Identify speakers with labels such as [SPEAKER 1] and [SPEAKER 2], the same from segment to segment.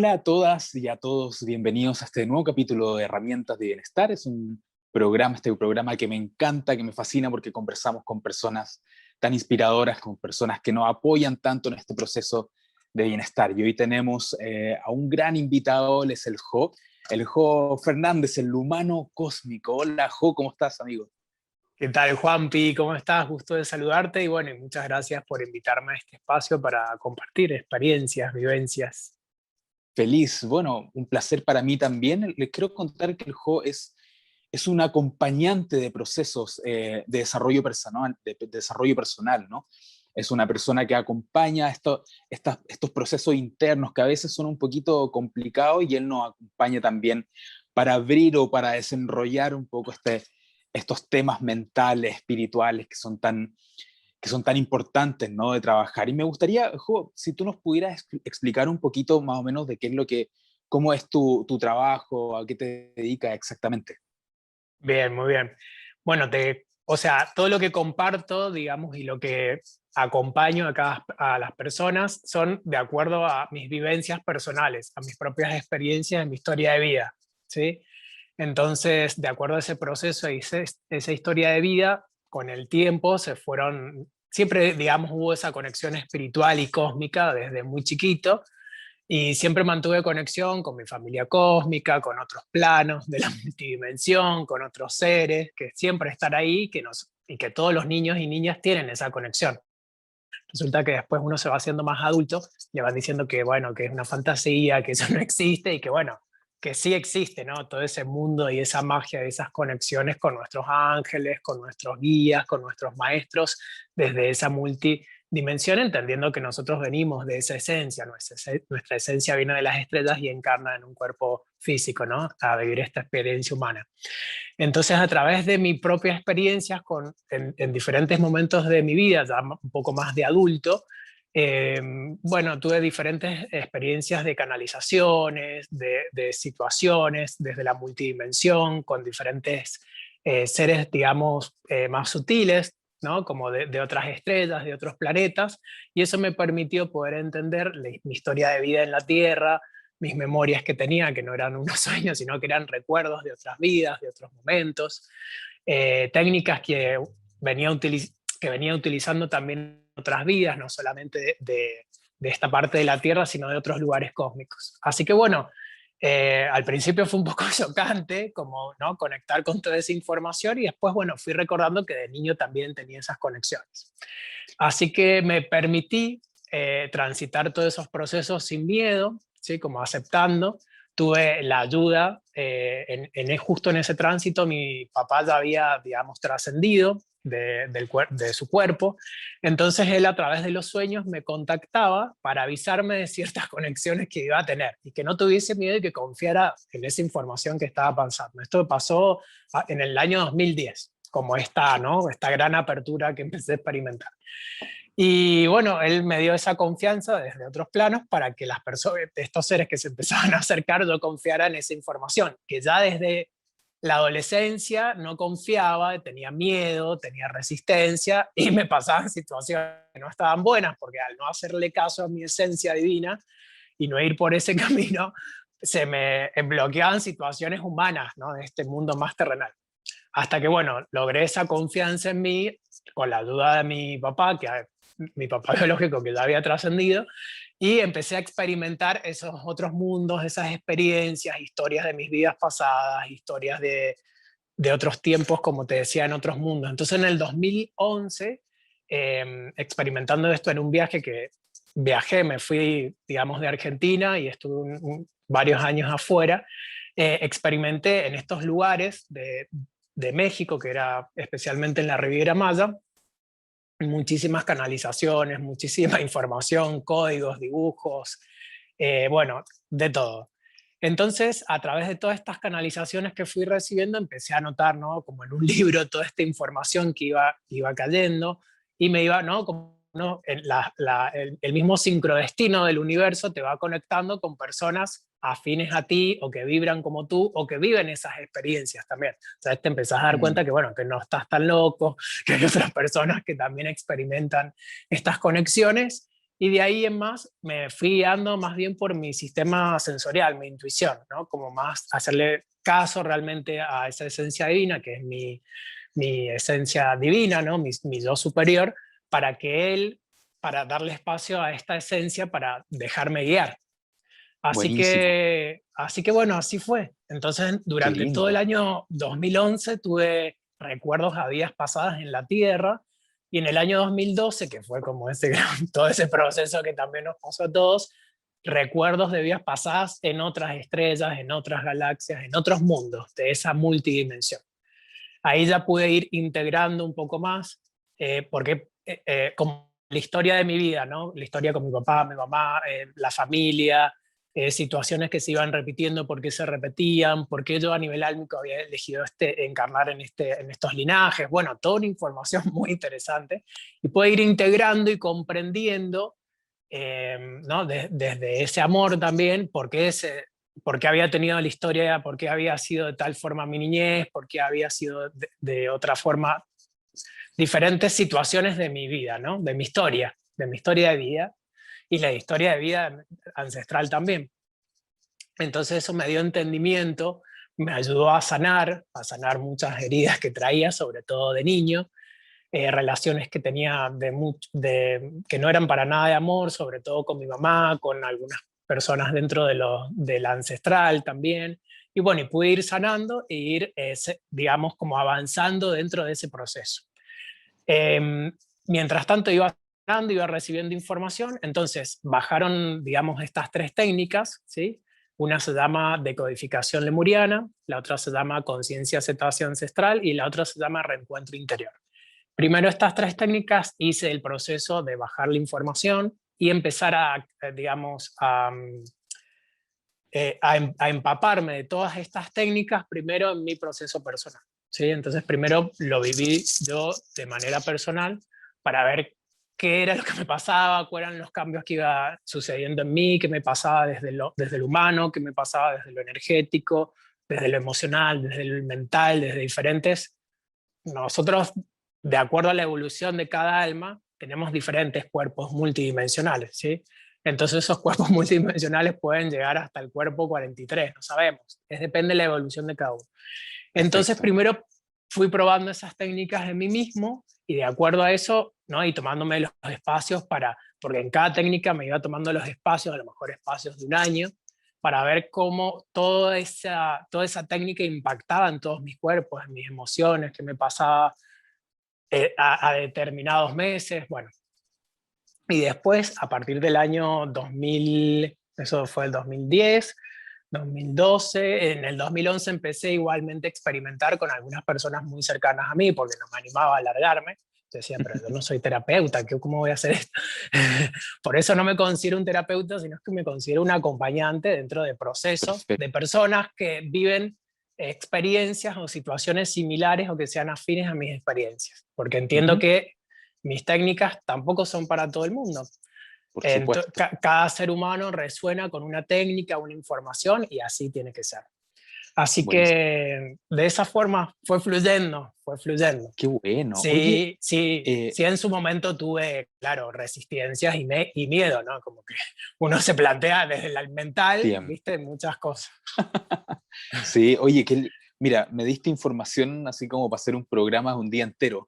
[SPEAKER 1] Hola a todas y a todos, bienvenidos a este nuevo capítulo de Herramientas de Bienestar. Es un programa, este programa que me encanta, que me fascina porque conversamos con personas tan inspiradoras, con personas que nos apoyan tanto en este proceso de bienestar. Y hoy tenemos a un gran invitado, él es el Jo Fernández, el humano cósmico. Hola Jo, ¿cómo estás, amigo?
[SPEAKER 2] ¿Qué tal, Juanpi? ¿Cómo estás? Gusto de saludarte y bueno, y muchas gracias por invitarme a este espacio para compartir experiencias, vivencias.
[SPEAKER 1] Feliz, bueno, un placer para mí también. Les quiero contar que el Jo es un acompañante de procesos de desarrollo personal, de desarrollo personal, ¿no? Es una persona que acompaña estos procesos internos que a veces son un poquito complicados y él nos acompaña también para abrir o para desenrollar un poco estos temas mentales, espirituales que son tan importantes, ¿no? De trabajar. Y me gustaría, Jo, si tú nos pudieras explicar un poquito más o menos de qué es cómo es tu trabajo, a qué te dedicas exactamente.
[SPEAKER 2] Bien, muy bien. Bueno, o sea, todo lo que comparto, digamos, y lo que acompaño a las personas son de acuerdo a mis vivencias personales, a mis propias experiencias en mi historia de vida, ¿sí? Entonces, de acuerdo a ese proceso y esa historia de vida, con el tiempo siempre, digamos, hubo esa conexión espiritual y cósmica desde muy chiquito, y siempre mantuve conexión con mi familia cósmica, con otros planos de la multidimensión, con otros seres, que siempre están ahí y que todos los niños y niñas tienen esa conexión. Resulta que después uno se va haciendo más adulto, le van diciendo que, bueno, que es una fantasía, que eso no existe y que, bueno, que sí existe, ¿no? Todo ese mundo y esa magia, esas conexiones con nuestros ángeles, con nuestros guías, con nuestros maestros, desde esa multidimensión, entendiendo que nosotros venimos de esa esencia, nuestra esencia viene de las estrellas y encarna en un cuerpo físico, ¿no? A vivir esta experiencia humana. Entonces, a través de mi propia experiencia en diferentes momentos de mi vida, ya un poco más de adulto, bueno, tuve diferentes experiencias de canalizaciones, de situaciones, desde la multidimensión, con diferentes seres, digamos, más sutiles, ¿no? Como de otras estrellas, de otros planetas, y eso me permitió poder entender mi historia de vida en la Tierra, mis memorias que tenía, que no eran unos sueños, sino que eran recuerdos de otras vidas, de otros momentos, técnicas que venía utilizando también en otras vidas, no solamente de esta parte de la Tierra, sino de otros lugares cósmicos. Así que bueno, al principio fue un poco chocante, como ¿no? conectar con toda esa información, y después, bueno, fui recordando que de niño también tenía esas conexiones. Así que me permití transitar todos esos procesos sin miedo, ¿sí? Como aceptando. Tuve la ayuda, justo en ese tránsito mi papá ya había, digamos, trascendido de su cuerpo, entonces él a través de los sueños me contactaba para avisarme de ciertas conexiones que iba a tener y que no tuviese miedo y que confiara en esa información que estaba pasando. Esto pasó en el año 2010, como ¿no? Esta gran apertura que empecé a experimentar. Y bueno, él me dio esa confianza desde otros planos para que las personas, estos seres que se empezaban a acercar, yo confiara en esa información, que ya desde la adolescencia no confiaba, tenía miedo, tenía resistencia y me pasaban situaciones que no estaban buenas, porque al no hacerle caso a mi esencia divina y no ir por ese camino, se me bloqueaban situaciones humanas, ¿no? De este mundo más terrenal. Hasta que, bueno, logré esa confianza en mí con la ayuda de mi papá, mi papá biológico que ya había trascendido, y empecé a experimentar esos otros mundos, esas experiencias, historias de mis vidas pasadas, historias de otros tiempos, como te decía, en otros mundos. Entonces en el 2011, experimentando esto en un viaje que me fui, digamos, de Argentina y estuve varios años afuera, experimenté en estos lugares de México, que era especialmente en la Riviera Maya, muchísimas canalizaciones, muchísima información, códigos, dibujos, bueno, de todo. Entonces, a través de todas estas canalizaciones que fui recibiendo, empecé a anotar, ¿no? Como en un libro, toda esta información que iba cayendo y me iba, ¿no? Como, ¿no? El mismo sincrodestino del universo te va conectando con personas afines a ti o que vibran como tú o que viven esas experiencias también. Entonces te empezás a dar cuenta
[SPEAKER 1] Mm.
[SPEAKER 2] que, bueno, que no estás tan loco, que hay otras personas que también experimentan estas conexiones y de ahí en más me fui guiando más bien por mi sistema sensorial, mi intuición, ¿no? Como más hacerle caso realmente a esa esencia divina, que es mi esencia divina, ¿no? Mi yo superior, para que él, para darle espacio a esta esencia para dejarme guiar.
[SPEAKER 1] Buenísimo,
[SPEAKER 2] Así que bueno, así fue. Entonces,
[SPEAKER 1] qué
[SPEAKER 2] durante todo el
[SPEAKER 1] lindo.
[SPEAKER 2] año 2011 tuve recuerdos a vidas pasadas en la Tierra, y en el año 2012, que fue como todo ese proceso que también nos pasó a todos, recuerdos de vidas pasadas en otras estrellas, en otras galaxias, en otros mundos de esa multidimensión. Ahí ya pude ir integrando un poco más, porque como la historia de mi vida, ¿no? La historia con mi papá, mi mamá, la familia, situaciones que se iban repitiendo, por qué se repetían, por qué yo a nivel álmico había elegido encarnar en estos linajes. Bueno, toda una información muy interesante, y pude ir integrando y comprendiendo, ¿no? Desde ese amor también, por qué había tenido la historia, por qué había sido de tal forma mi niñez, por qué había sido de otra forma diferentes situaciones de mi vida, ¿no? De mi historia de vida, y la historia de vida ancestral también. Entonces eso me dio entendimiento, me ayudó a sanar muchas heridas que traía, sobre todo de niño, relaciones que tenía que no eran para nada de amor, sobre todo con mi mamá, con algunas personas dentro de la ancestral también. Y bueno, y pude ir sanando e ir, digamos, como avanzando dentro de ese proceso. Eh, Mientras tanto iba sanando, iba recibiendo información, entonces bajaron, digamos, estas tres técnicas, ¿sí? Una se llama decodificación lemuriana, la otra se llama conciencia cetácea ancestral, y la otra se llama reencuentro interior. Primero estas tres técnicas hice el proceso de bajar la información y empezar digamos, a empaparme de todas estas técnicas primero en mi proceso personal, ¿sí? Entonces primero lo viví yo de manera personal para ver qué era lo que me pasaba, cuáles eran los cambios que iba sucediendo en mí, qué me pasaba desde lo humano, qué me pasaba desde lo energético, desde lo emocional, desde lo mental, desde diferentes. Nosotros, de acuerdo a la evolución de cada alma, tenemos diferentes cuerpos multidimensionales, ¿sí? Entonces esos cuerpos multidimensionales pueden llegar hasta el cuerpo 43, no sabemos, depende de la evolución de cada uno. Entonces
[SPEAKER 1] Perfecto.
[SPEAKER 2] primero fui probando esas técnicas de mí mismo, y de acuerdo a eso, ¿no? Y tomándome los espacios porque en cada técnica me iba tomando los espacios, a lo mejor espacios de un año, para ver cómo toda esa técnica impactaba en todos mis cuerpos, en mis emociones, qué me pasaba a determinados meses, bueno. Y después, a partir del año 2000, eso fue el 2010, 2012, en el 2011 empecé igualmente a experimentar con algunas personas muy cercanas a mí, porque no me animaba a alargarme. Yo decía, pero yo no soy terapeuta, ¿cómo voy a hacer esto? Por eso no me considero un terapeuta, sino que me considero un acompañante dentro de procesos
[SPEAKER 1] Perfecto.
[SPEAKER 2] de personas que viven experiencias o situaciones similares o que sean afines a mis experiencias, porque entiendo
[SPEAKER 1] Ujú,
[SPEAKER 2] que mis técnicas tampoco son para todo el mundo.
[SPEAKER 1] por supuesto.
[SPEAKER 2] Cada ser humano resuena con una técnica, una información, y así tiene que ser. Así
[SPEAKER 1] Buenísimo.
[SPEAKER 2] que de esa forma fue fluyendo, fue fluyendo.
[SPEAKER 1] Qué bueno. Oye,
[SPEAKER 2] Sí, sí,
[SPEAKER 1] eh,
[SPEAKER 2] sí, en su momento tuve, claro, resistencias y miedo, ¿no? Como que uno se plantea desde el mental,
[SPEAKER 1] bien.
[SPEAKER 2] viste, muchas cosas.
[SPEAKER 1] Sí, oye, mira, me diste información así como para hacer un programa un día entero.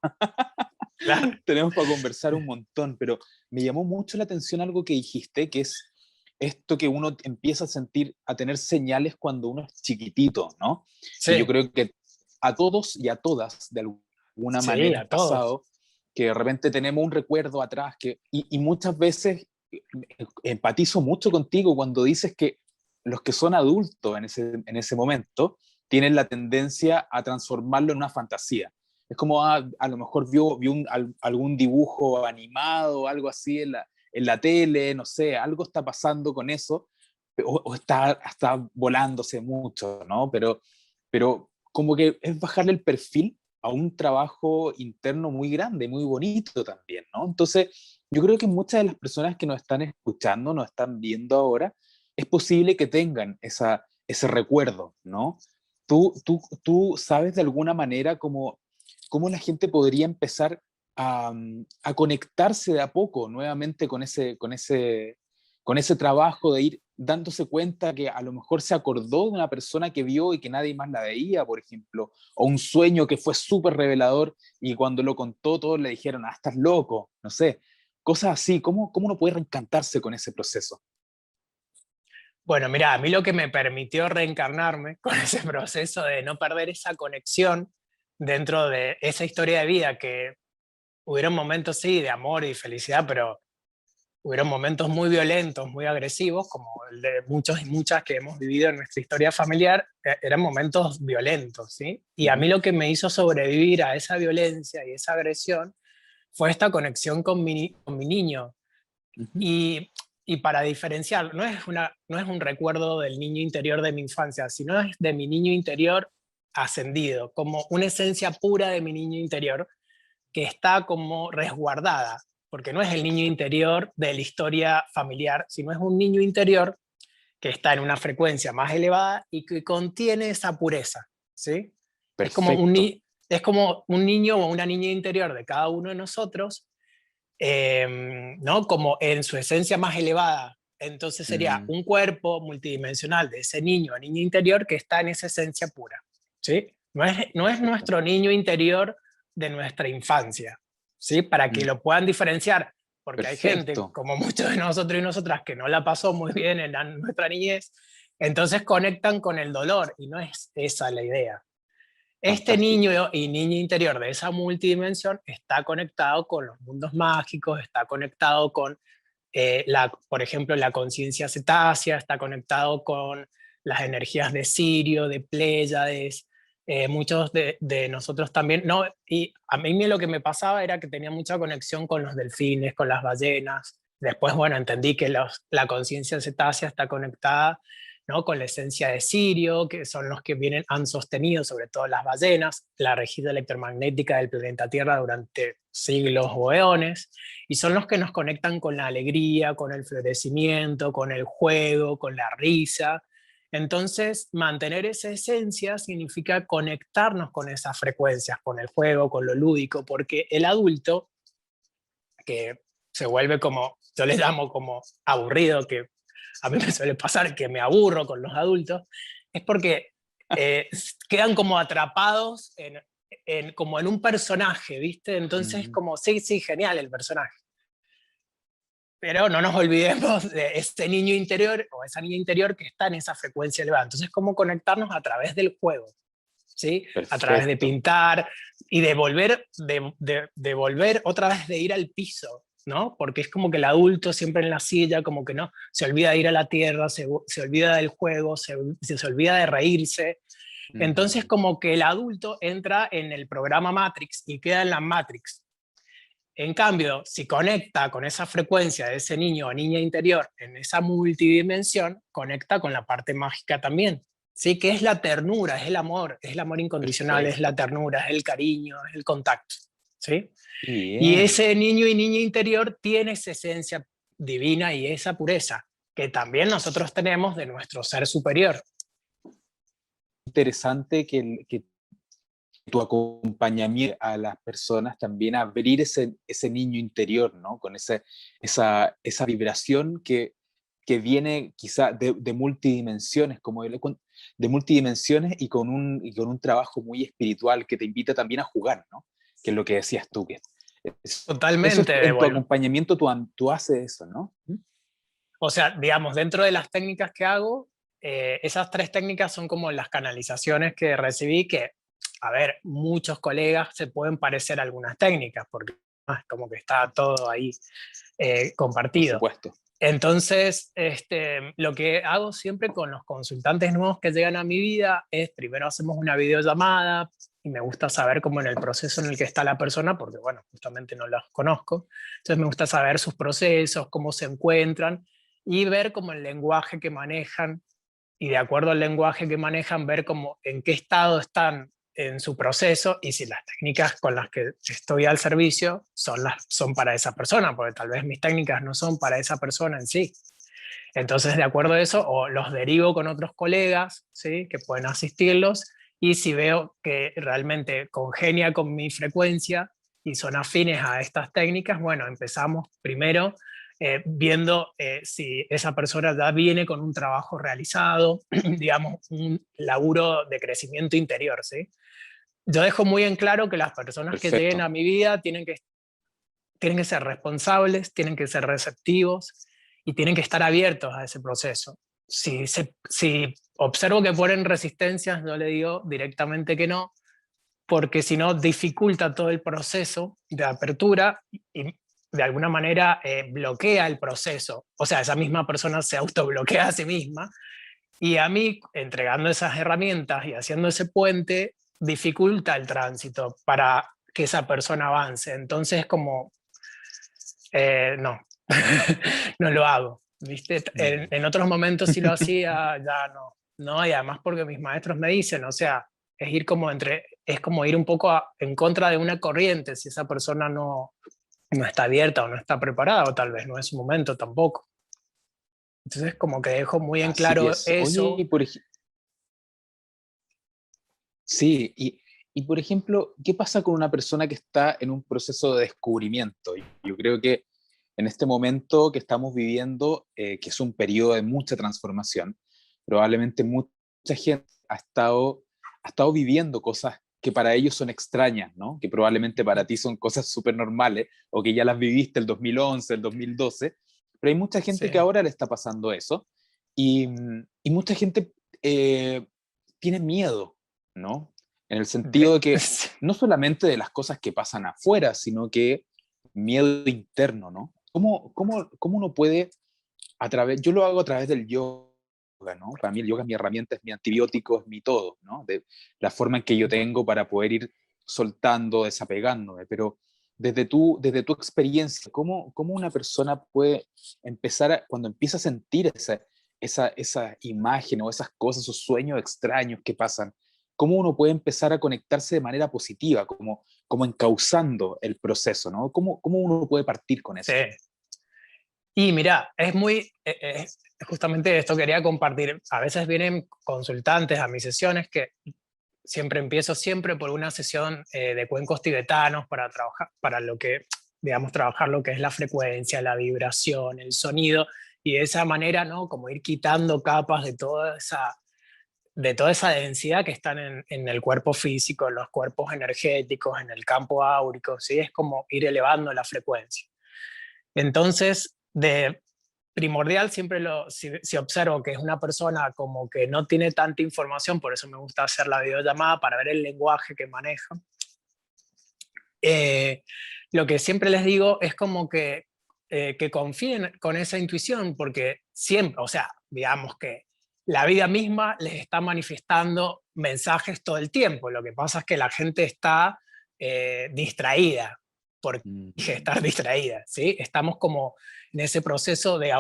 [SPEAKER 2] Claro,
[SPEAKER 1] Tenemos para conversar un montón, pero me llamó mucho la atención algo que dijiste, que es esto que uno empieza a sentir, a tener señales cuando uno es chiquitito, ¿no? Que yo
[SPEAKER 2] sí,
[SPEAKER 1] creo que a todos y a todas, de alguna
[SPEAKER 2] sí,
[SPEAKER 1] manera,
[SPEAKER 2] a
[SPEAKER 1] es
[SPEAKER 2] todos.
[SPEAKER 1] pasado, que de repente tenemos un recuerdo atrás, y muchas veces empatizo mucho contigo cuando dices que los que son adultos en ese momento tienen la tendencia a transformarlo en una fantasía. Es como a lo mejor vio algún dibujo animado o algo así en la tele, no sé, algo está pasando con eso, o está volándose mucho, ¿no? Pero como que es bajarle el perfil a un trabajo interno muy grande, muy bonito también, ¿no? Entonces, yo creo que muchas de las personas que nos están escuchando, nos están viendo ahora, es posible que tengan ese recuerdo, ¿no? ¿Tú sabes de alguna manera cómo la gente podría empezar a conectarse de a poco nuevamente con ese trabajo de ir dándose cuenta que a lo mejor se acordó de una persona que vio y que nadie más la veía, por ejemplo, o un sueño que fue súper revelador y cuando lo contó todos le dijeron, ah, estás loco, no sé, cosas así. ¿Cómo uno puede reencantarse con ese proceso?
[SPEAKER 2] Bueno, mira, a mí lo que me permitió reencarnarme con ese proceso de no perder esa conexión dentro de esa historia de vida, que hubieron momentos, sí, de amor y felicidad, pero hubieron momentos muy violentos, muy agresivos, como el de muchos y muchas que hemos vivido en nuestra historia familiar, eran momentos violentos, ¿sí? Y a mí lo que me hizo sobrevivir a esa violencia y esa agresión fue esta conexión con mi niño.
[SPEAKER 1] Ujú.
[SPEAKER 2] Y, y para diferenciar, no es un recuerdo del niño interior de mi infancia, sino es de mi niño interior ascendido, como una esencia pura de mi niño interior que está como resguardada, porque no es el niño interior de la historia familiar, sino es un niño interior que está en una frecuencia más elevada y que contiene esa pureza, ¿sí? Es como
[SPEAKER 1] Perfecto.
[SPEAKER 2] es como un niño o una niña interior de cada uno de nosotros, ¿no? Como en su esencia más elevada. Entonces sería
[SPEAKER 1] Mm,
[SPEAKER 2] un cuerpo multidimensional de ese niño o niña interior que está en esa esencia pura, ¿sí? No es
[SPEAKER 1] perfecto.
[SPEAKER 2] nuestro niño interior de nuestra infancia, ¿sí? Para que
[SPEAKER 1] Mm,
[SPEAKER 2] lo puedan diferenciar, porque hay gente,
[SPEAKER 1] perfecto.
[SPEAKER 2] como muchos de nosotros y nosotras, que no la pasó muy bien en nuestra niñez, entonces conectan con el dolor y no es esa la idea. Este
[SPEAKER 1] Fantástico.
[SPEAKER 2] niño y niña interior de esa multidimensión está conectado con los mundos mágicos, está conectado con, por ejemplo, la conciencia cetácea, está conectado con las energías de Sirio, de Pléyades, muchos de nosotros también, no, y a mí lo que me pasaba era que tenía mucha conexión con los delfines, con las ballenas. Después, bueno, entendí que la conciencia cetácea está conectada, ¿no? Con la esencia de Sirio, que son los que han sostenido sobre todo las ballenas, la regida electromagnética del planeta Tierra durante siglos o eones, y son los que nos conectan con la alegría, con el florecimiento, con el juego, con la risa. Entonces, mantener esa esencia significa conectarnos con esas frecuencias, con el juego, con lo lúdico, porque el adulto, que se vuelve como, yo le llamo como aburrido, que a mí me suele pasar que me aburro con los adultos, es porque eh, quedan como atrapados como en un personaje, ¿viste? Entonces,
[SPEAKER 1] Mm,
[SPEAKER 2] como, sí, sí, genial el personaje. Pero no nos olvidemos de ese niño interior o esa niña interior que está en esa frecuencia elevada. Entonces, ¿cómo conectarnos a través del juego? ¿Sí? A través de
[SPEAKER 1] perfecto.
[SPEAKER 2] pintar y de volver, de volver otra vez de ir al piso, ¿no? Porque es como que el adulto siempre en la silla, como que no, se olvida de ir a la tierra, se olvida del juego, se olvida de reírse. Entonces
[SPEAKER 1] Mm,
[SPEAKER 2] como que el adulto entra en el programa Matrix y queda en la Matrix. En cambio, si conecta con esa frecuencia de ese niño o niña interior en esa multidimensión, conecta con la parte mágica también. ¿Sí? Que es la ternura, es el amor incondicional, es la
[SPEAKER 1] perfecto.
[SPEAKER 2] ternura, es el cariño, es el contacto. ¿Sí?
[SPEAKER 1] Qué
[SPEAKER 2] Y
[SPEAKER 1] bien.
[SPEAKER 2] ese niño y niña interior tiene esa esencia divina y esa pureza que también nosotros tenemos de nuestro ser superior.
[SPEAKER 1] Interesante que tu acompañamiento a las personas también abrir ese niño interior, ¿no? Con esa vibración que viene quizá de multidimensiones, de multidimensiones y con un trabajo muy espiritual que te invita también a jugar, ¿no? Que es lo que decías tú, que eso es
[SPEAKER 2] Totalmente,
[SPEAKER 1] en tu acompañamiento tú haces eso, ¿no? ¿Mm?
[SPEAKER 2] o sea, digamos, dentro de las técnicas que hago, esas tres técnicas son como las canalizaciones que recibí, que, a ver, muchos colegas se pueden parecer a algunas técnicas, porque como que está todo ahí
[SPEAKER 1] Por
[SPEAKER 2] compartido.
[SPEAKER 1] supuesto.
[SPEAKER 2] Entonces, lo que hago siempre con los consultantes nuevos que llegan a mi vida es, primero hacemos una videollamada y me gusta saber cómo en el proceso en el que está la persona, porque bueno, justamente no los conozco. Entonces me gusta saber sus procesos, cómo se encuentran y ver cómo el lenguaje que manejan y de acuerdo al lenguaje que manejan, ver cómo, en qué estado están en su proceso y si las técnicas con las que estoy al servicio son para esa persona, porque tal vez mis técnicas no son para esa persona en sí. Entonces, de acuerdo a eso, o los derivo con otros colegas, ¿sí? Que pueden asistirlos, y si veo que realmente congenia con mi frecuencia y son afines a estas técnicas, bueno, empezamos primero viendo si esa persona ya viene con un trabajo realizado, digamos, un laburo de crecimiento interior, ¿sí? Yo dejo muy en claro que las personas que lleguen
[SPEAKER 1] Perfecto.
[SPEAKER 2] a mi vida tienen que ser responsables, tienen que ser receptivos y tienen que estar abiertos a ese proceso. Si observo que ponen resistencias, yo le digo directamente que no, porque si no dificulta todo el proceso de apertura y de alguna manera bloquea el proceso. O sea, esa misma persona se autobloquea a sí misma y a mí, entregando esas herramientas y haciendo ese puente, dificulta el tránsito para que esa persona avance. Entonces, como, no, no lo hago. ¿Viste?
[SPEAKER 1] Mm.
[SPEAKER 2] En otros momentos sí lo hacía, ya no. No, y además porque mis maestros me dicen, o sea, es como ir un poco en contra de una corriente si esa persona no está abierta o no está preparada, o tal vez no es su momento tampoco. Entonces, como que dejo muy en
[SPEAKER 1] Así
[SPEAKER 2] claro
[SPEAKER 1] es. Oye,
[SPEAKER 2] eso.
[SPEAKER 1] sí, y por ejemplo, ¿qué pasa con una persona que está en un proceso de descubrimiento? Yo creo que en este momento que estamos viviendo, que es un periodo de mucha transformación, probablemente mucha gente ha estado viviendo cosas que para ellos son extrañas, ¿no? Que probablemente para ti son cosas súper normales o que ya las viviste el 2011, el 2012, pero hay mucha gente que
[SPEAKER 2] Sí.
[SPEAKER 1] ahora le está pasando eso y mucha gente tiene miedo, ¿no? En el sentido de que no solamente de las cosas que pasan afuera, sino que miedo interno, ¿no? ¿Cómo uno puede, yo lo hago a través del yoga, ¿no? Para mí el yoga es mi herramienta, es mi antibiótico, es mi todo, ¿no? De la forma en que yo tengo para poder ir soltando, desapegándome, pero desde tu experiencia, ¿cómo una persona puede empezar, cuando empieza a sentir esa imagen o esas cosas, esos sueños extraños que pasan, cómo uno puede empezar a conectarse de manera positiva, como encauzando el proceso, ¿no? ¿Cómo uno puede partir con
[SPEAKER 2] Sí.
[SPEAKER 1] eso?
[SPEAKER 2] Y mira, es muy, justamente esto quería compartir. A veces vienen consultantes a mis sesiones que siempre empiezo siempre por una sesión de cuencos tibetanos para trabajar, para lo que, digamos, trabajar lo que es la frecuencia, la vibración, el sonido, y de esa manera, ¿no? Como ir quitando capas de toda esa densidad que están en el cuerpo físico, en los cuerpos energéticos, en el campo áurico, ¿sí? Es como ir elevando la frecuencia. Entonces, de primordial siempre si observo que es una persona como que no tiene tanta información, por eso me gusta hacer la videollamada para ver el lenguaje que maneja. Eh, lo que siempre les digo es como que confíen con esa intuición, porque siempre, o sea, digamos que la vida misma les está manifestando mensajes todo el tiempo. Lo que pasa es que la gente está distraída, por
[SPEAKER 1] Mm.
[SPEAKER 2] estar distraída, ¿sí? Estamos como en ese proceso de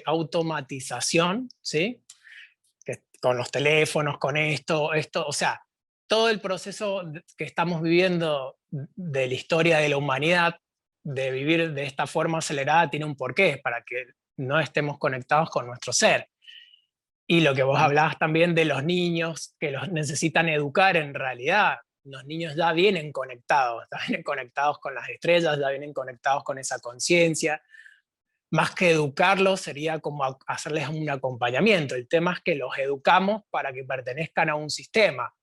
[SPEAKER 2] automatización, ¿sí? Con los teléfonos, con esto, o sea, todo el proceso que estamos viviendo de la historia de la humanidad, de vivir de esta forma acelerada, tiene un porqué, para que no estemos conectados con nuestro ser. Y lo que vos
[SPEAKER 1] Claro.
[SPEAKER 2] hablabas también de los niños, que los necesitan educar en realidad, los niños ya vienen conectados con las estrellas, ya vienen conectados con esa conciencia. Más que educarlos sería como hacerles un acompañamiento. El tema es que los educamos para que pertenezcan a un sistema.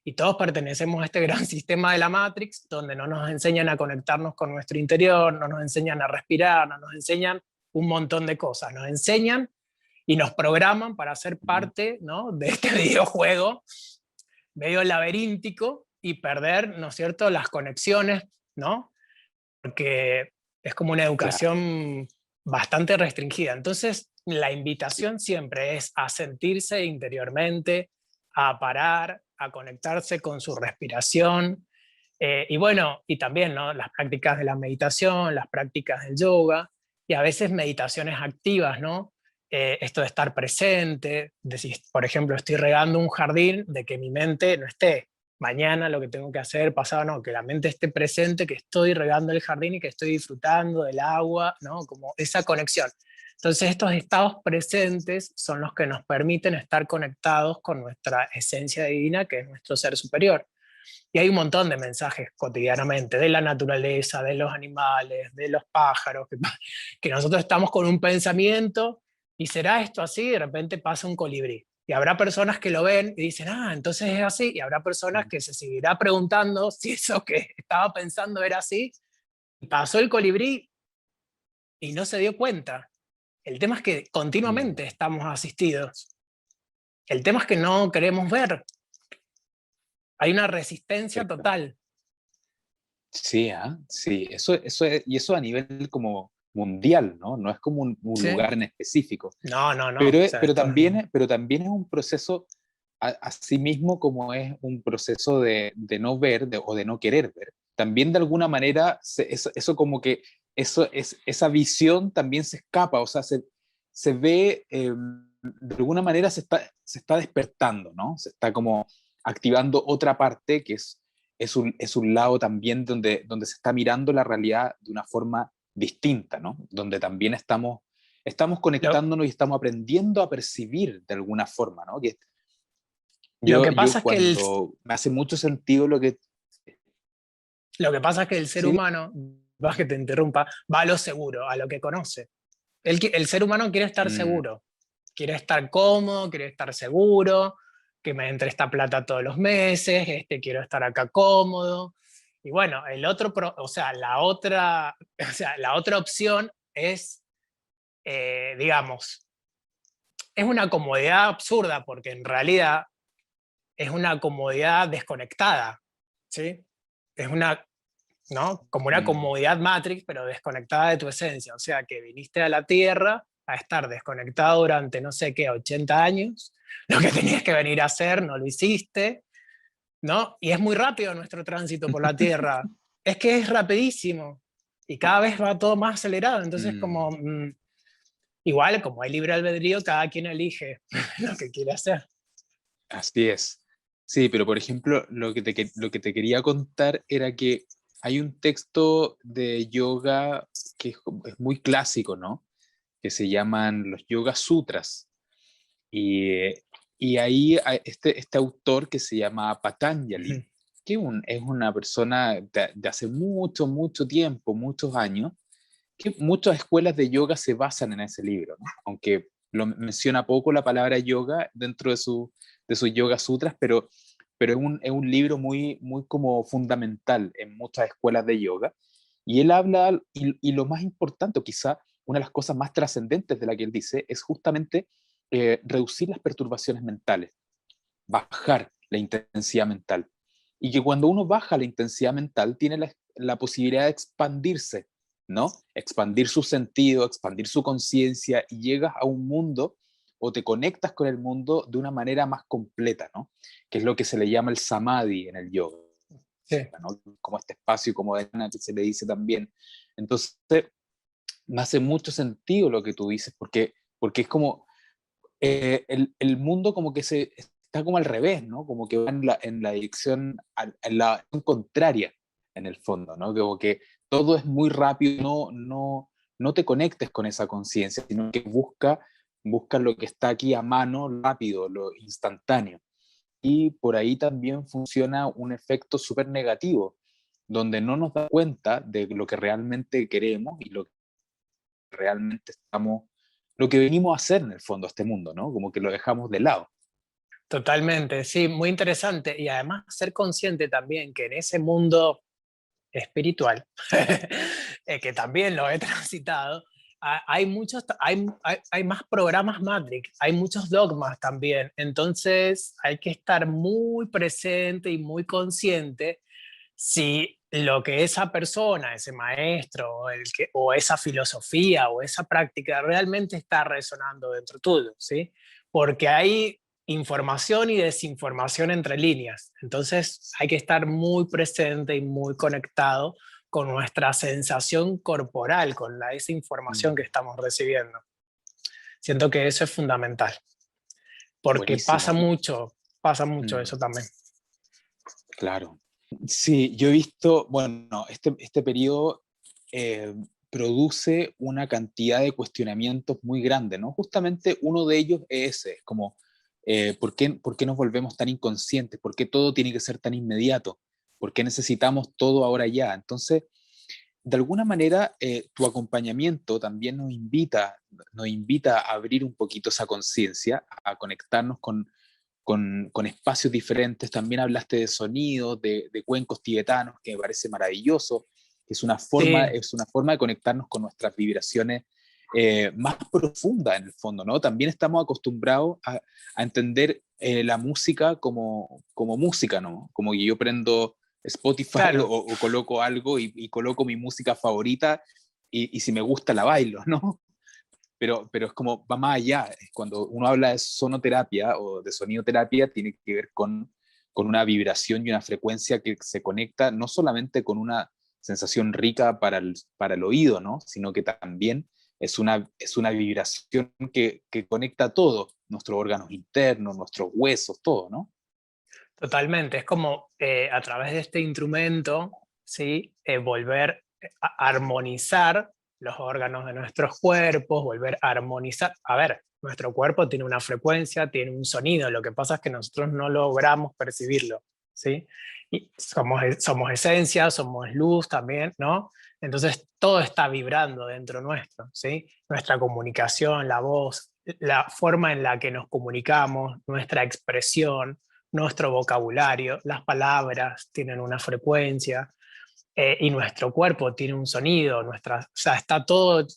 [SPEAKER 2] Y todos pertenecemos a este gran sistema de la Matrix, donde no nos enseñan a conectarnos con nuestro interior, no nos enseñan a respirar, no nos enseñan un montón de cosas. Nos enseñan y nos programan para ser
[SPEAKER 1] Mm.
[SPEAKER 2] parte, ¿no?, de este videojuego medio laberíntico y perder, ¿no es cierto?, las conexiones, ¿no? Porque es como una
[SPEAKER 1] Claro.
[SPEAKER 2] educación bastante restringida. Entonces, la invitación siempre es a sentirse interiormente, a parar, a conectarse con su respiración. Y bueno, y también, ¿no?, las prácticas de la meditación, las prácticas del yoga, y a veces meditaciones activas, ¿no? Esto de estar presente, decir, por ejemplo, estoy regando un jardín, de que mi mente no esté mañana lo que tengo que hacer, pasado, no, que la mente esté presente, que estoy regando el jardín y que estoy disfrutando del agua, ¿no? Como esa conexión. Entonces estos estados presentes son los que nos permiten estar conectados con nuestra esencia divina, que es nuestro ser superior. Y hay un montón de mensajes cotidianamente, de la naturaleza, de los animales, de los pájaros, que nosotros estamos con un pensamiento, y será esto así, de repente pasa un colibrí. Y habrá personas que lo ven y dicen, ah, entonces es así, y habrá personas que se seguirá preguntando si eso que estaba pensando era así, y pasó el colibrí y no se dio cuenta. El tema es que
[SPEAKER 1] Mm.
[SPEAKER 2] continuamente estamos asistidos. El tema es que no queremos ver. Hay una resistencia
[SPEAKER 1] Perfecto.
[SPEAKER 2] total.
[SPEAKER 1] Sí, sí, y eso a nivel como mundial, ¿no? No es como un
[SPEAKER 2] ¿Sí?
[SPEAKER 1] lugar en específico.
[SPEAKER 2] No, no, no.
[SPEAKER 1] Pero,
[SPEAKER 2] O sea, esto es...
[SPEAKER 1] pero también es un proceso, así mismo como es un proceso de no ver o de no querer ver. También de alguna manera, eso como que esa visión también se escapa, o sea, se ve, de alguna manera se está despertando, ¿no? Se está como activando otra parte que es un lado también donde se está mirando la realidad de una forma distinta, ¿no? Donde también estamos
[SPEAKER 2] Lo,
[SPEAKER 1] conectándonos y estamos aprendiendo a percibir de alguna forma, ¿no? Que
[SPEAKER 2] lo que
[SPEAKER 1] yo
[SPEAKER 2] pasa es que
[SPEAKER 1] cuando me hace mucho sentido lo que...
[SPEAKER 2] lo que pasa es que el ser
[SPEAKER 1] Sí,
[SPEAKER 2] humano, vas que te interrumpa, va a lo seguro, a lo que conoce. El ser humano quiere estar
[SPEAKER 1] mm,
[SPEAKER 2] seguro, quiere estar cómodo, quiere estar seguro, que me entre esta plata todos los meses, quiero estar acá cómodo. Y bueno, o sea, o sea, la otra opción es, digamos, es una comodidad absurda porque en realidad es una comodidad desconectada, ¿sí? Es una, ¿no? Como una
[SPEAKER 1] mm.
[SPEAKER 2] comodidad Matrix, pero desconectada de tu esencia. O sea, que viniste a la Tierra a estar desconectado durante no sé qué, 80 años. Lo que tenías que venir a hacer, no lo hiciste, ¿no? Y es muy rápido nuestro tránsito por la Tierra. Es que es rapidísimo. Y cada vez va todo más acelerado. Entonces, como,
[SPEAKER 1] Mm,
[SPEAKER 2] igual, como hay libre albedrío, cada quien elige lo que quiere hacer.
[SPEAKER 1] así es. Sí, pero por ejemplo, lo que te quería contar era que hay un texto de yoga que es muy clásico, ¿no? Que se llaman los Yoga Sutras. Y, y ahí este autor que se llama Patanjali, que es una persona de hace mucho, mucho tiempo, muchos años, que muchas escuelas de yoga se basan en ese libro, ¿no? Aunque lo menciona poco la palabra yoga dentro de sus Yoga Sutras, pero es un libro muy, muy como fundamental en muchas escuelas de yoga. Y él habla, y lo más importante, o quizá una de las cosas más trascendentes de la que él dice, es justamente reducir las perturbaciones mentales, bajar la intensidad mental. Y que cuando uno baja la intensidad mental, tiene la posibilidad de expandirse, ¿no? Expandir su sentido, expandir su conciencia y llegas a un mundo o te conectas con el mundo de una manera más completa, ¿no? Que es lo que se le llama el samadhi en el yoga,
[SPEAKER 2] Sí,
[SPEAKER 1] ¿no? Como este espacio como de que se le dice también. Entonces, me hace mucho sentido lo que tú dices, porque es como el mundo como que se está como al revés, ¿no? Como que va en la dirección, en la dirección contraria, en el fondo, ¿no? Como que todo es muy rápido, no te conectes con esa conciencia, sino que busca lo que está aquí a mano, rápido, lo instantáneo. Y por ahí también funciona un efecto súper negativo, donde no nos da cuenta de lo que realmente queremos y lo que realmente estamos, lo que venimos a hacer en el fondo a este mundo, ¿no? Como que lo dejamos de lado.
[SPEAKER 2] totalmente, sí, muy interesante. Y además ser consciente también que en ese mundo espiritual, que también lo he transitado, hay muchos, hay más programas Matrix, hay muchos dogmas también. Entonces hay que estar muy presente y muy consciente si lo que esa persona, ese maestro, o esa filosofía o esa práctica realmente está resonando dentro tuyo, ¿sí? Porque hay información y desinformación entre líneas. Entonces hay que estar muy presente y muy conectado con nuestra sensación corporal, con esa información que
[SPEAKER 1] Mm,
[SPEAKER 2] estamos recibiendo. Siento que eso es fundamental, porque
[SPEAKER 1] buenísimo.
[SPEAKER 2] pasa mucho
[SPEAKER 1] Mm,
[SPEAKER 2] eso también.
[SPEAKER 1] claro. Sí, yo he visto, bueno, este periodo eh, produce una cantidad de cuestionamientos muy grande, ¿no? Justamente uno de ellos es ese, como ¿Por qué nos volvemos tan inconscientes? ¿Por qué todo tiene que ser tan inmediato? ¿Por qué necesitamos todo ahora ya? Entonces, de alguna manera, tu acompañamiento también nos invita a abrir un poquito esa conciencia, a conectarnos con espacios diferentes. También hablaste de sonidos, de cuencos tibetanos, que me parece maravilloso, que
[SPEAKER 2] Sí,
[SPEAKER 1] es una forma de conectarnos con nuestras vibraciones más profundas en el fondo, ¿no? También estamos acostumbrados a entender la música como música, ¿no? Como que yo prendo Spotify
[SPEAKER 2] claro.
[SPEAKER 1] o coloco algo y coloco mi música favorita y si me gusta la bailo, ¿no? Pero es como, va más allá. Cuando uno habla de sonoterapia o de sonidoterapia, tiene que ver con una vibración y una frecuencia que se conecta no solamente con una sensación rica para el oído, ¿no? Sino que también es una vibración que conecta todo, nuestros órganos internos, nuestros huesos, todo, ¿no?
[SPEAKER 2] Totalmente, es como a través de este instrumento, ¿sí? Volver a armonizar los órganos de nuestros cuerpos, volver a armonizar. A ver, nuestro cuerpo tiene una frecuencia, tiene un sonido, lo que pasa es que nosotros no logramos percibirlo, ¿sí? Y somos esencia, somos luz también, ¿no? Entonces todo está vibrando dentro nuestro, ¿sí? Nuestra comunicación, la voz, la forma en la que nos comunicamos, nuestra expresión, nuestro vocabulario, las palabras tienen una frecuencia y nuestro cuerpo tiene un sonido, o sea, está todo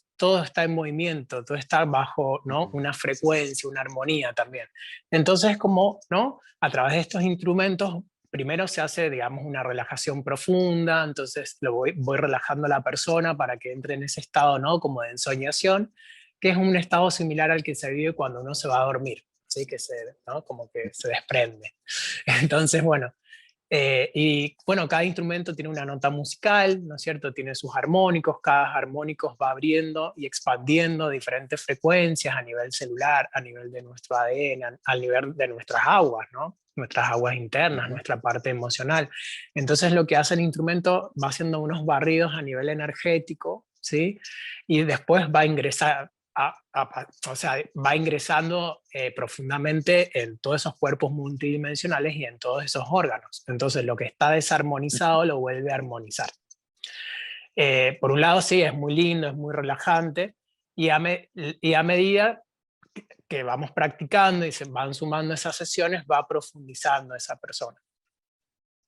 [SPEAKER 2] está en movimiento, todo está bajo, ¿no? Una frecuencia, una armonía también. Entonces, como, ¿no? A través de estos instrumentos, primero se hace, digamos, una relajación profunda, entonces voy relajando a la persona para que entre en ese estado, ¿no? Como de ensoñación, que es un estado similar al que se vive cuando uno se va a dormir, ¿sí? Que ¿no? Como que se desprende. Entonces, bueno, y bueno, cada instrumento tiene una nota musical, ¿no es cierto? Tiene sus armónicos, cada armónico va abriendo y expandiendo diferentes frecuencias a nivel celular, a nivel de nuestro ADN, a nivel de nuestras aguas, ¿no? Nuestras aguas internas,
[SPEAKER 1] Ujú.
[SPEAKER 2] nuestra parte emocional. Entonces lo que hace el instrumento va haciendo unos barridos a nivel energético, ¿sí? Y después va a ingresar, o sea, va ingresando profundamente en todos esos cuerpos multidimensionales y en todos esos órganos. Entonces, lo que está desarmonizado lo vuelve a armonizar. Por un lado, sí, es muy lindo, es muy relajante, y a medida que vamos practicando y se van sumando esas sesiones, va profundizando esa persona.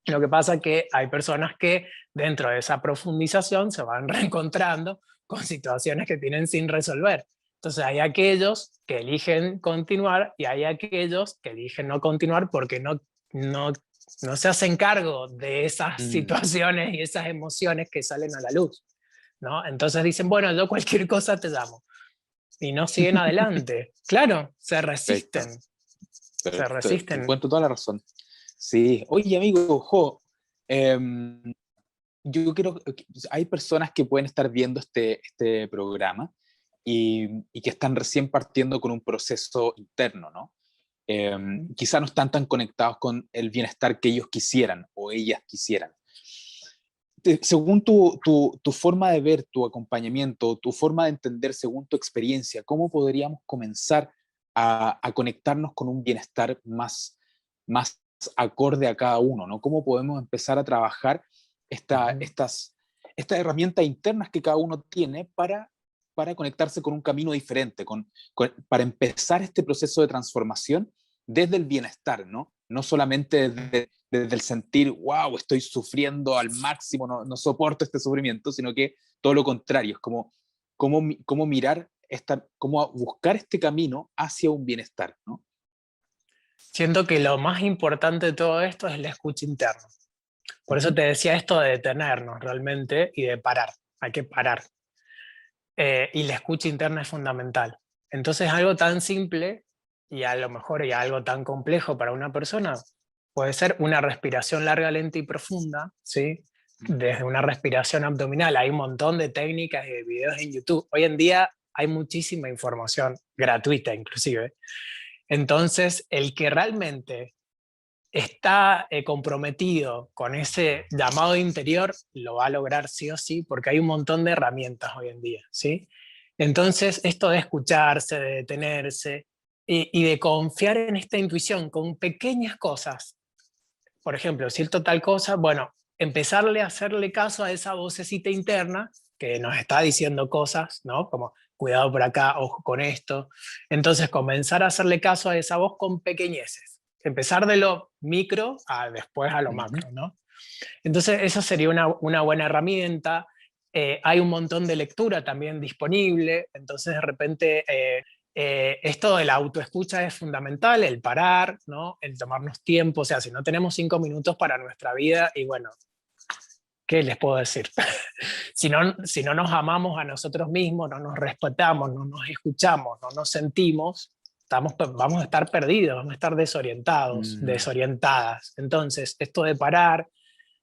[SPEAKER 2] Lo que pasa es que hay personas que dentro de esa profundización se van reencontrando con situaciones que tienen sin resolver. Entonces hay aquellos que eligen continuar y hay aquellos que eligen no continuar porque no se hacen cargo de esas
[SPEAKER 1] Mm,
[SPEAKER 2] situaciones y esas emociones que salen a la luz, ¿no? Entonces dicen, bueno, yo cualquier cosa te llamo y no siguen adelante. Claro,
[SPEAKER 1] perfecto,
[SPEAKER 2] se
[SPEAKER 1] perfecto. Te
[SPEAKER 2] resisten.
[SPEAKER 1] encuentro toda la razón. Sí, oye amigo, em, yo creo que hay personas que pueden estar viendo este programa y que están recién partiendo con un proceso interno, ¿no? Quizá no están tan conectados con el bienestar que ellos quisieran o ellas quisieran. Según tu forma de ver tu acompañamiento, tu forma de entender según tu experiencia, ¿cómo podríamos comenzar a conectarnos con un bienestar más acorde a cada uno, ¿no? ¿Cómo podemos empezar a trabajar
[SPEAKER 2] Ujú.
[SPEAKER 1] estas herramientas internas que cada uno tiene para conectarse con un camino diferente, para empezar este proceso de transformación desde el bienestar, ¿no? No solamente desde el sentir, wow, estoy sufriendo al máximo, no soporto este sufrimiento, sino que todo lo contrario, es como mirar, cómo buscar este camino hacia un bienestar, ¿no?
[SPEAKER 2] Siento que lo más importante de todo esto es la escucha interna. Por eso
[SPEAKER 1] Ujú.
[SPEAKER 2] te decía esto de detenernos realmente y de parar. Hay que parar. Y la escucha interna es fundamental. Entonces, algo tan simple y a lo mejor y algo tan complejo para una persona puede ser una respiración larga, lenta y profunda, ¿sí? Desde una respiración abdominal. Hay un montón de técnicas y de videos en YouTube. Hoy en día hay muchísima información gratuita inclusive. Entonces, el que realmente está comprometido con ese llamado interior, lo va a lograr sí o sí, porque hay un montón de herramientas hoy en día, ¿sí? Entonces, esto de escucharse, de detenerse, y de confiar en esta intuición con pequeñas cosas. Por ejemplo, siento tal cosa, bueno, empezarle a hacerle caso a esa vocecita interna que nos está diciendo cosas, ¿no? Como, cuidado por acá, ojo con esto. Entonces, comenzar a hacerle caso a esa voz con pequeñeces. Empezar de lo micro a después a lo macro, ¿no? Entonces, esa sería una buena herramienta. Hay un montón de lectura también disponible, entonces de repente esto de la autoescucha es fundamental, el parar, ¿no? El tomarnos tiempo, o sea, si no tenemos 5 minutos para nuestra vida, y bueno, ¿qué les puedo decir? Si no nos amamos a nosotros mismos, no nos respetamos, no nos escuchamos, no nos sentimos, vamos a estar perdidos, vamos a estar desorientados, desorientadas. Entonces, esto de parar,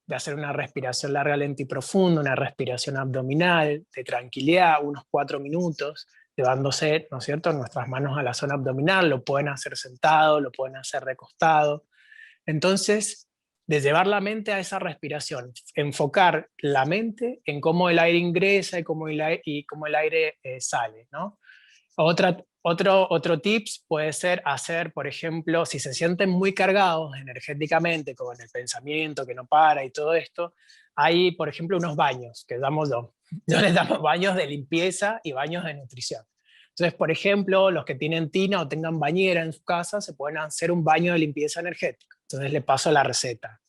[SPEAKER 2] de hacer una respiración larga, lenta y profunda, una respiración abdominal, de tranquilidad, unos 4 minutos, llevándose, ¿no es cierto?, nuestras manos a la zona abdominal, lo pueden hacer sentado, lo pueden hacer recostado. Entonces, de llevar la mente a esa respiración, enfocar la mente en cómo el aire ingresa y cómo el aire sale, ¿no? Otro tips puede ser hacer, por ejemplo, si se sienten muy cargados energéticamente con el pensamiento que no para y todo esto, hay, por ejemplo, unos baños, que yo les damos baños de limpieza y baños de nutrición. Entonces, por ejemplo, los que tienen tina o tengan bañera en su casa, se pueden hacer un baño de limpieza energética. Entonces, le paso la receta.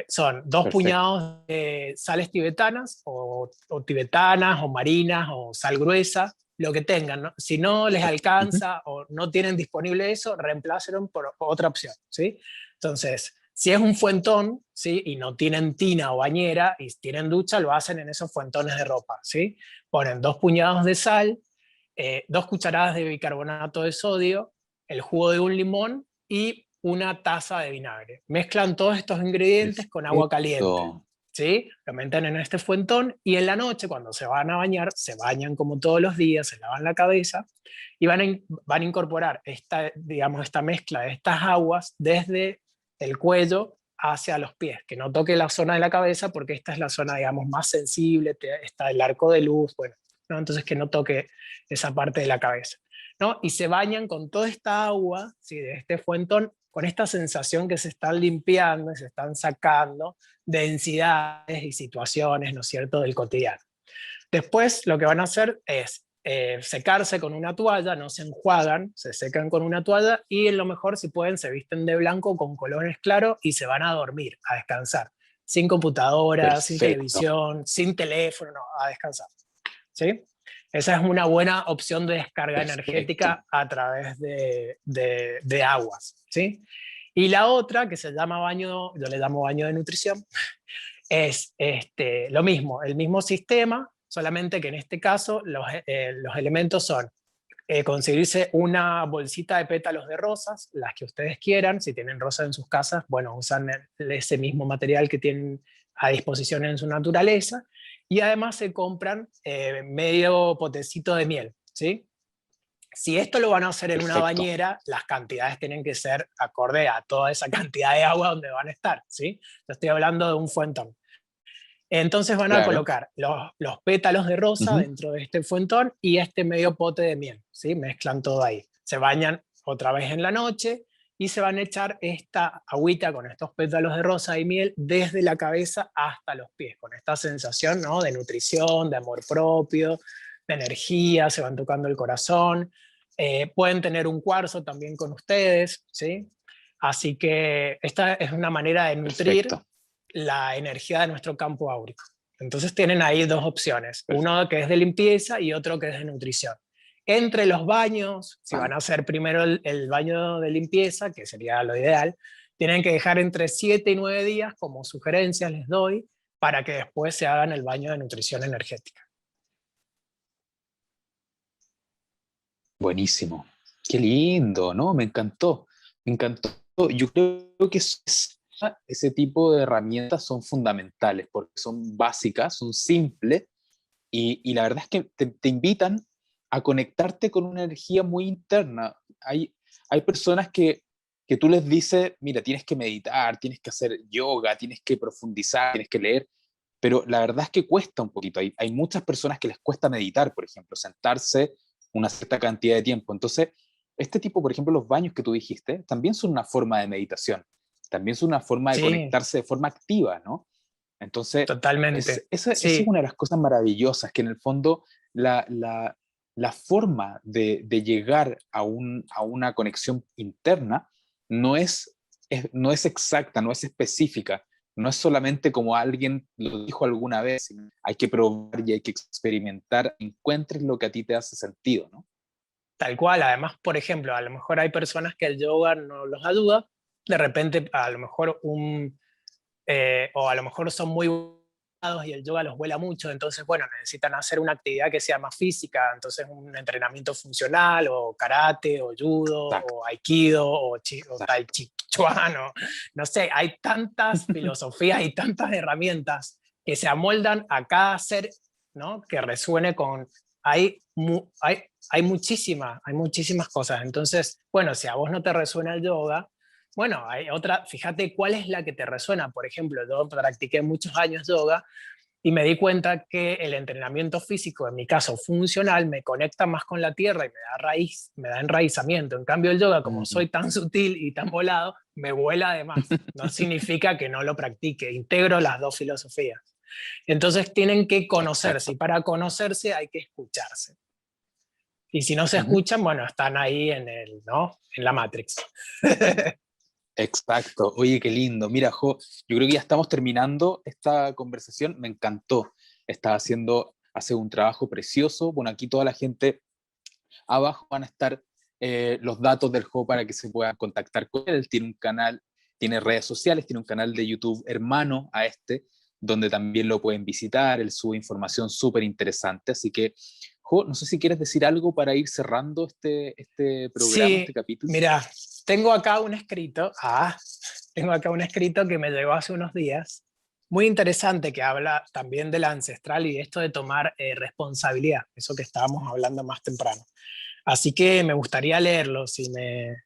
[SPEAKER 2] Son 2
[SPEAKER 1] Perfecto.
[SPEAKER 2] puñados de sales tibetanas o tibetanas o marinas o sal gruesa, lo que tengan, ¿no? Si no les alcanza o no tienen disponible eso, reemplácenlo por otra opción, ¿sí? Entonces, si es un fuentón, ¿sí? Y no tienen tina o bañera y tienen ducha, lo hacen en esos fuentones de ropa, ¿sí? Ponen 2 puñados de sal, 2 cucharadas de bicarbonato de sodio, el jugo de un limón y una taza de vinagre. Mezclan todos estos ingredientes con agua caliente,
[SPEAKER 1] Perfecto.
[SPEAKER 2] ¿sí? Lo meten en este fuentón y en la noche, cuando se van a bañar, se bañan como todos los días, se lavan la cabeza y van a incorporar digamos, esta mezcla de estas aguas desde el cuello hacia los pies, que no toque la zona de la cabeza porque esta es la zona, digamos, más sensible, está el arco de luz, bueno, ¿no? Entonces que no toque esa parte de la cabeza, ¿no? Y se bañan con toda esta agua, ¿sí? De este fuentón, con esta sensación que se están limpiando y se están sacando densidades y situaciones, ¿no es cierto?, del cotidiano. Después lo que van a hacer es secarse con una toalla, no se enjuagan, se secan con una toalla y en lo mejor, si pueden, se visten de blanco con colores claros y se van a dormir, a descansar, sin computadora, sin
[SPEAKER 1] Perfecto.
[SPEAKER 2] televisión, sin teléfono, no, a descansar, ¿sí? Esa es una buena opción de descarga
[SPEAKER 1] Perfecto.
[SPEAKER 2] energética a través de aguas, ¿sí? Y la otra, que se llama baño, yo le llamo baño de nutrición, es lo mismo, el mismo sistema, solamente que en este caso los elementos son conseguirse una bolsita de pétalos de rosas, las que ustedes quieran. Si tienen rosas en sus casas, bueno, usan ese mismo material que tienen a disposición en su naturaleza, y además se compran medio potecito de miel, ¿sí? Si esto lo van a hacer en una
[SPEAKER 1] Perfecto.
[SPEAKER 2] bañera, las cantidades tienen que ser acorde a toda esa cantidad de agua donde van a estar, ¿sí? Yo estoy hablando de un fuentón. Entonces van a
[SPEAKER 1] Claro.
[SPEAKER 2] colocar los pétalos de rosa
[SPEAKER 1] Ujú.
[SPEAKER 2] dentro de este fuentón y este medio pote de miel, ¿sí? Mezclan todo ahí. Se bañan otra vez en la noche y se van a echar esta agüita con estos pétalos de rosa y miel desde la cabeza hasta los pies, con esta sensación, ¿no?, de nutrición, de amor propio, de energía, se van tocando el corazón. Pueden tener un cuarzo también con ustedes, ¿sí? Así que esta es una manera de nutrir
[SPEAKER 1] Perfecto.
[SPEAKER 2] la energía de nuestro campo áurico. Entonces tienen ahí 2 opciones,
[SPEAKER 1] Perfecto.
[SPEAKER 2] uno que es de limpieza y otro que es de nutrición. Entre los baños, si van a hacer primero el baño de limpieza, que sería lo ideal, tienen que dejar entre 7 y 9 días, como sugerencias les doy, para que después se hagan el baño de nutrición energética.
[SPEAKER 1] Buenísimo. Qué lindo, ¿no? Me encantó. Me encantó. Yo creo que ese tipo de herramientas son fundamentales porque son básicas, son simples y la verdad es que te invitan a conectarte con una energía muy interna. Hay personas que tú les dices, mira, tienes que meditar, tienes que hacer yoga, tienes que profundizar, tienes que leer, pero la verdad es que cuesta un poquito. Hay muchas personas que les cuesta meditar, por ejemplo, sentarse una cierta cantidad de tiempo. Entonces, este tipo, por ejemplo, los baños que tú dijiste, también son una forma de meditación, también son una forma de
[SPEAKER 2] Sí,
[SPEAKER 1] conectarse de forma activa, ¿no? Entonces,
[SPEAKER 2] totalmente.
[SPEAKER 1] esa es
[SPEAKER 2] Sí,
[SPEAKER 1] una de las cosas maravillosas, que en el fondo la forma de llegar a una conexión interna no no es exacta, no es específica, no es solamente como alguien lo dijo alguna vez, sino hay que probar y hay que experimentar, encuentres lo que a ti te hace sentido, ¿no?
[SPEAKER 2] tal cual. Además, por ejemplo, a lo mejor hay personas que el yoga no los ayuda, de repente a lo mejor o a lo mejor son muy buenos y el yoga los vuela mucho, entonces, bueno, necesitan hacer una actividad que sea más física, entonces un entrenamiento funcional, o karate, o judo,
[SPEAKER 1] Exacto,
[SPEAKER 2] o aikido, o tai
[SPEAKER 1] exacto.
[SPEAKER 2] chi chuan, o no sé, hay tantas filosofías y tantas herramientas que se amoldan a cada ser, ¿no? Que resuene con... Hay, hay muchísimas cosas, entonces, bueno, si a vos no te resuena el yoga, bueno, hay otra, fíjate cuál es la que te resuena. Por ejemplo, yo practiqué muchos años yoga y me di cuenta que el entrenamiento físico, en mi caso funcional, me conecta más con la tierra y me da raíz, me da enraizamiento. En cambio, el yoga, como
[SPEAKER 1] Mm.
[SPEAKER 2] soy tan sutil y tan volado, me vuela además. No significa que no lo practique, integro las dos filosofías. Entonces tienen que conocerse y
[SPEAKER 1] Exacto.
[SPEAKER 2] para conocerse hay que escucharse. Y si no se
[SPEAKER 1] Ujú.
[SPEAKER 2] escuchan, bueno, están ahí en el, ¿no? En la Matrix.
[SPEAKER 1] Exacto. Oye, qué lindo. Mira, Jo, yo creo que ya estamos terminando esta conversación. Me encantó. Estás hace un trabajo precioso. Bueno, aquí toda la gente abajo van a estar los datos del Jo para que se puedan contactar con él. Tiene un canal, tiene redes sociales, tiene un canal de YouTube hermano a este, donde también lo pueden visitar. Él sube información súper interesante. Así que, Jo, no sé si quieres decir algo para ir cerrando este programa, este
[SPEAKER 2] Sí,
[SPEAKER 1] capítulo.
[SPEAKER 2] mira, tengo acá un escrito, tengo acá un escrito que me llegó hace unos días, muy interesante, que habla también de la ancestral y de esto de tomar responsabilidad, eso que estábamos hablando más temprano. Así que me gustaría leerlo si te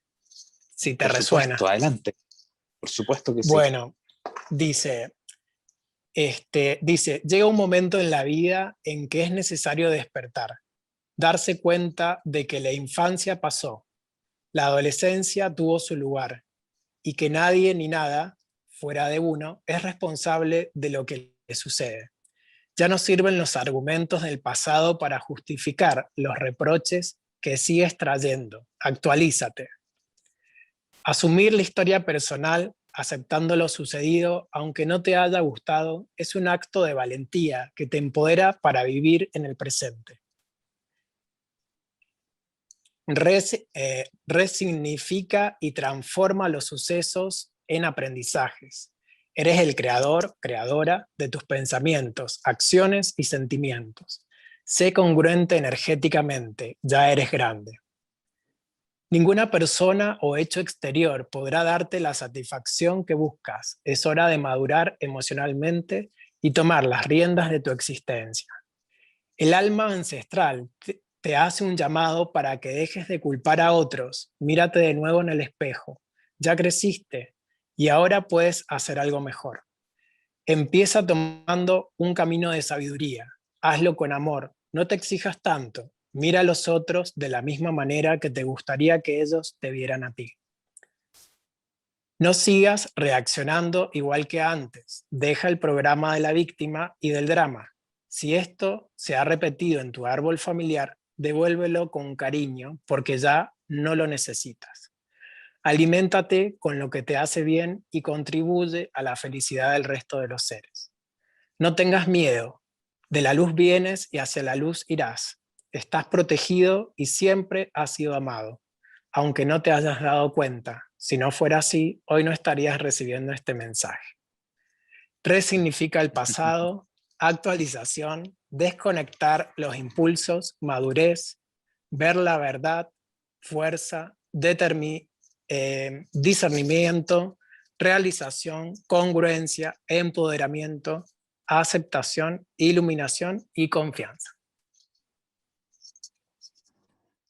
[SPEAKER 1] Por
[SPEAKER 2] resuena.
[SPEAKER 1] supuesto, adelante. Por supuesto que sí.
[SPEAKER 2] Bueno, dice, llega un momento en la vida en que es necesario despertar, darse cuenta de que la infancia pasó, la adolescencia tuvo su lugar y que nadie ni nada, fuera de uno, es responsable de lo que le sucede. Ya no sirven los argumentos del pasado para justificar los reproches que sigues trayendo. Actualízate. Asumir la historia personal, aceptando lo sucedido, aunque no te haya gustado, es un acto de valentía que te empodera para vivir en el presente. Resignifica y transforma los sucesos en aprendizajes. Eres el creador, creadora de tus pensamientos, acciones y sentimientos. Sé congruente energéticamente, ya eres grande. Ninguna persona o hecho exterior podrá darte la satisfacción que buscas. Es hora de madurar emocionalmente y tomar las riendas de tu existencia. El alma ancestral te hace un llamado para que dejes de culpar a otros. Mírate de nuevo en el espejo. Ya creciste y ahora puedes hacer algo mejor. Empieza tomando un camino de sabiduría. Hazlo con amor. No te exijas tanto. Mira a los otros de la misma manera que te gustaría que ellos te vieran a ti. No sigas reaccionando igual que antes. Deja el programa de la víctima y del drama. Si esto se ha repetido en tu árbol familiar, devuélvelo con cariño porque ya no lo necesitas. Aliméntate con lo que te hace bien y contribuye a la felicidad del resto de los seres. No tengas miedo. De la luz vienes y hacia la luz irás. Estás protegido y siempre has sido amado, aunque no te hayas dado cuenta. Si no fuera así, hoy no estarías recibiendo este mensaje. Resignifica el pasado, actualización, desconectar los impulsos, madurez, ver la verdad, fuerza, discernimiento, realización, congruencia, empoderamiento, aceptación, iluminación y confianza.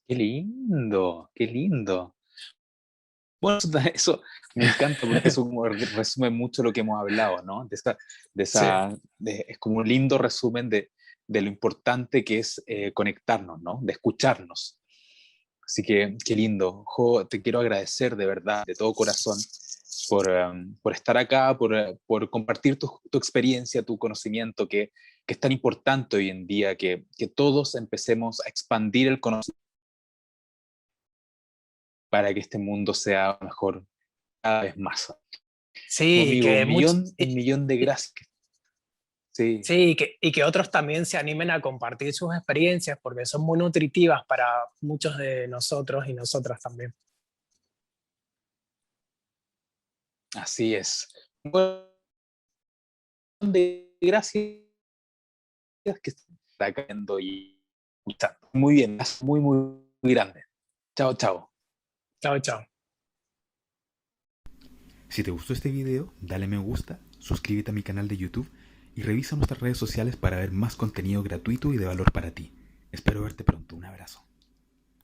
[SPEAKER 1] Qué lindo, qué lindo. Bueno, eso me encanta porque eso como resume mucho lo que hemos hablado, ¿no?
[SPEAKER 2] Sí,
[SPEAKER 1] Es como un lindo resumen de lo importante que es conectarnos, ¿no? De escucharnos. Así que qué lindo. Jo, te quiero agradecer de verdad, de todo corazón, por estar acá, por compartir tu experiencia, tu conocimiento, que es tan importante hoy en día, que todos empecemos a expandir el conocimiento para que este mundo sea mejor cada vez más.
[SPEAKER 2] Sí,
[SPEAKER 1] Amigo, un millón de gracias. Sí,
[SPEAKER 2] sí, y que otros también se animen a compartir sus experiencias porque son muy nutritivas para muchos de nosotros y nosotras también.
[SPEAKER 1] así es. Un millón de gracias que está cayendo y escuchando. Muy bien, muy, muy, muy grande. Chao, chao.
[SPEAKER 2] Chao, chao.
[SPEAKER 3] Si te gustó este video, dale me gusta, suscríbete a mi canal de YouTube y revisa nuestras redes sociales para ver más contenido gratuito y de valor para ti. Espero verte pronto. Un abrazo.